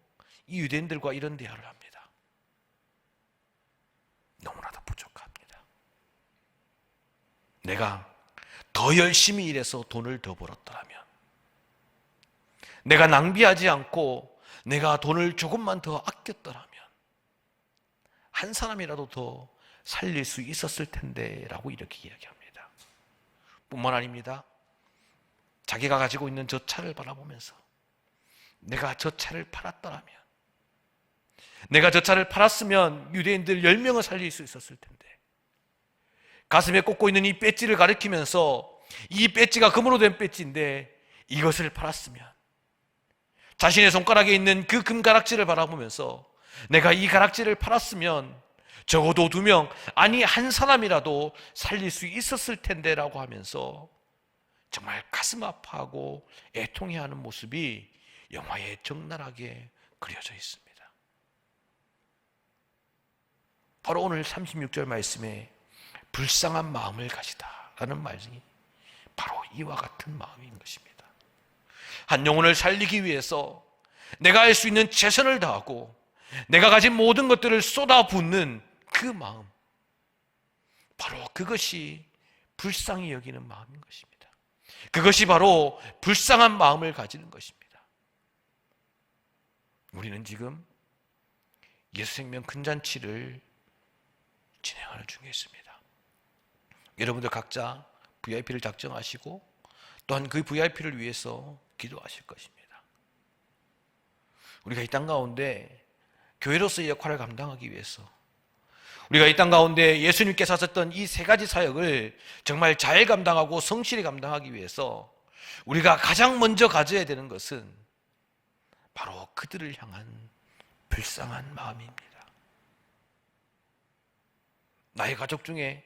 이 유대인들과 이런 대화를 합니다. 너무나도 부족합니다. 내가 더 열심히 일해서 돈을 더 벌었더라면, 내가 낭비하지 않고 내가 돈을 조금만 더 아꼈더라면 한 사람이라도 더 살릴 수 있었을 텐데 라고 이렇게 이야기합니다. 뿐만 아닙니다. 자기가 가지고 있는 저 차를 바라보면서 내가 저 차를 팔았더라면, 내가 저 차를 팔았으면 유대인들 10명을 살릴 수 있었을 텐데, 가슴에 꽂고 있는 이 배지를 가리키면서 이 배지가 금으로 된 배지인데 이것을 팔았으면, 자신의 손가락에 있는 그 금가락지를 바라보면서 내가 이 가락지를 팔았으면 적어도 2명, 아니 한 사람이라도 살릴 수 있었을 텐데 라고 하면서 정말 가슴 아파하고 애통해하는 모습이 영화에 적나라하게 그려져 있습니다. 바로 오늘 36절 말씀에 불쌍한 마음을 가지다라는 말이 바로 이와 같은 마음인 것입니다. 한 영혼을 살리기 위해서 내가 할 수 있는 최선을 다하고 내가 가진 모든 것들을 쏟아붓는 그 마음, 바로 그것이 불쌍히 여기는 마음인 것입니다. 그것이 바로 불쌍한 마음을 가지는 것입니다. 우리는 지금 예수 생명 큰잔치를 진행하는 중에 있습니다. 여러분들 각자 VIP를 작정하시고 또한 그 VIP를 위해서 기도하실 것입니다. 우리가 이 땅 가운데 교회로서의 역할을 감당하기 위해서, 우리가 이 땅 가운데 예수님께서 하셨던 이 3가지 사역을 정말 잘 감당하고 성실히 감당하기 위해서 우리가 가장 먼저 가져야 되는 것은 바로 그들을 향한 불쌍한 마음입니다. 나의 가족 중에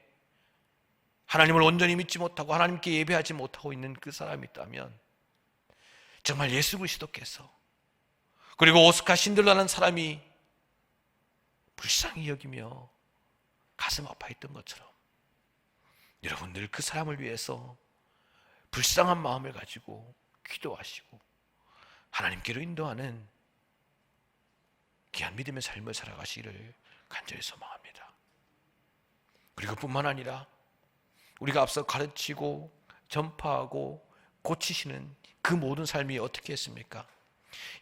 하나님을 온전히 믿지 못하고 하나님께 예배하지 못하고 있는 그 사람이 있다면 정말 예수 그리스도께서, 그리고 오스카 신들라는 사람이 불쌍히 여기며 가슴 아파했던 것처럼 여러분들 그 사람을 위해서 불쌍한 마음을 가지고 기도하시고 하나님께로 인도하는 귀한 믿음의 삶을 살아가시기를 간절히 소망합니다. 그리고 뿐만 아니라 우리가 앞서 가르치고 전파하고 고치시는 그 모든 삶이 어떻게 했습니까?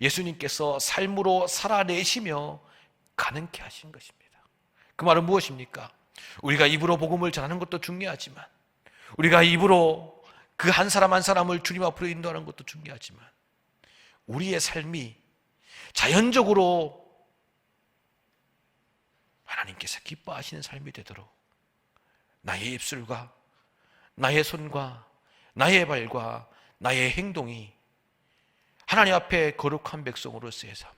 예수님께서 삶으로 살아내시며 가능케 하신 것입니다. 그 말은 무엇입니까? 우리가 입으로 복음을 전하는 것도 중요하지만 우리가 입으로 그 한 사람 한 사람을 주님 앞으로 인도하는 것도 중요하지만 우리의 삶이 자연적으로 하나님께서 기뻐하시는 삶이 되도록 나의 입술과 나의 손과 나의 발과 나의 행동이 하나님 앞에 거룩한 백성으로서의 삶,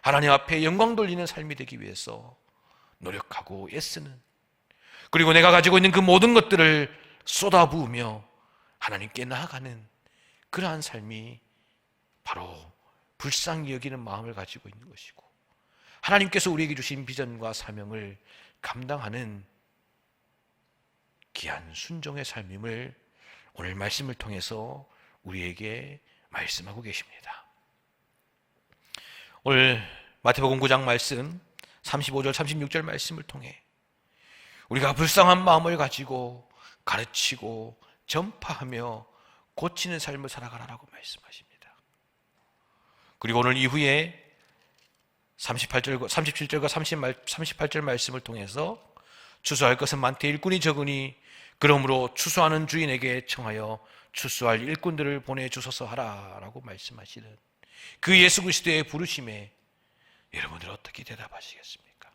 하나님 앞에 영광 돌리는 삶이 되기 위해서 노력하고 애쓰는, 그리고 내가 가지고 있는 그 모든 것들을 쏟아부으며 하나님께 나아가는 그러한 삶이 바로 불쌍히 여기는 마음을 가지고 있는 것이고, 하나님께서 우리에게 주신 비전과 사명을 감당하는 귀한 순종의 삶임을 오늘 말씀을 통해서 우리에게 말씀하고 계십니다. 오늘 마태복음 9장 말씀 35절 36절 말씀을 통해 우리가 불쌍한 마음을 가지고 가르치고 전파하며 고치는 삶을 살아가라라고 말씀하십니다. 그리고 오늘 이후에 37절과 38절 말씀을 통해서 추수할 것은 많되 일꾼이 적으니 그러므로 추수하는 주인에게 청하여 추수할 일꾼들을 보내주소서 하라라고 말씀하시는 그 예수 그리스도의 부르심에 여러분들 어떻게 대답하시겠습니까?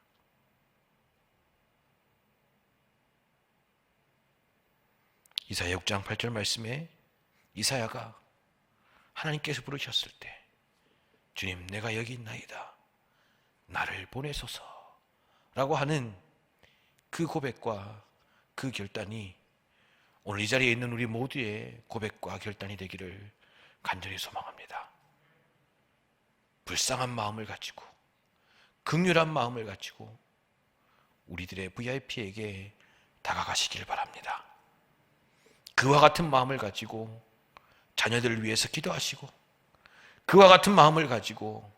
이사야 6장 8절 말씀에 이사야가 하나님께서 부르셨을 때 주님 내가 여기 있나이다 나를 보내소서 라고 하는 그 고백과 그 결단이 오늘 이 자리에 있는 우리 모두의 고백과 결단이 되기를 간절히 소망합니다. 불쌍한 마음을 가지고 긍휼한 마음을 가지고 우리들의 VIP에게 다가가시길 바랍니다. 그와 같은 마음을 가지고 자녀들을 위해서 기도하시고 그와 같은 마음을 가지고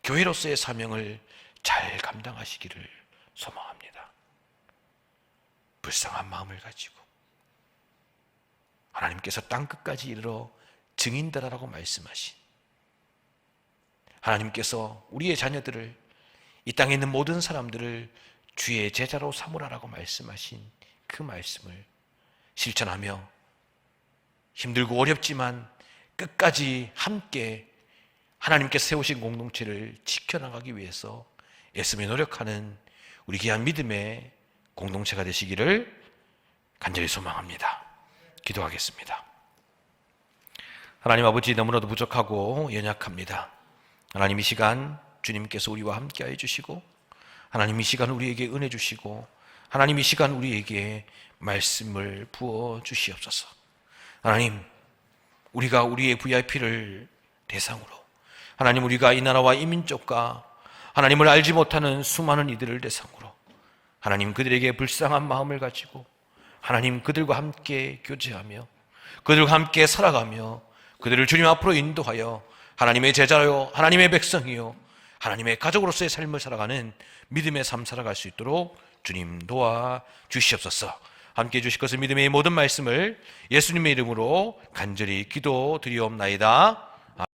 교회로서의 사명을 잘 감당하시기를 소망합니다. 불쌍한 마음을 가지고 하나님께서 땅끝까지 이르러 증인되라라고 말씀하신 하나님께서 우리의 자녀들을 이 땅에 있는 모든 사람들을 주의 제자로 삼으라라고 말씀하신 그 말씀을 실천하며 힘들고 어렵지만 끝까지 함께 하나님께서 세우신 공동체를 지켜나가기 위해서 애쓰며 노력하는 우리 귀한 믿음의 공동체가 되시기를 간절히 소망합니다. 기도하겠습니다. 하나님 아버지, 너무나도 부족하고 연약합니다. 하나님, 이 시간 주님께서 우리와 함께하여 주시고 하나님 이 시간 우리에게 은혜 주시고 하나님 이 시간 우리에게 말씀을 부어 주시옵소서. 하나님, 우리가 우리의 VIP를 대상으로 하나님 우리가 이 나라와 이 민족과 하나님을 알지 못하는 수많은 이들을 대상으로 하나님 그들에게 불쌍한 마음을 가지고 하나님 그들과 함께 교제하며 그들과 함께 살아가며 그들을 주님 앞으로 인도하여 하나님의 제자요 하나님의 백성이요 하나님의 가족으로서의 삶을 살아가는 믿음의 삶 살아갈 수 있도록 주님 도와 주시옵소서. 함께 해주실 것을 믿음의 모든 말씀을 예수님의 이름으로 간절히 기도드리옵나이다.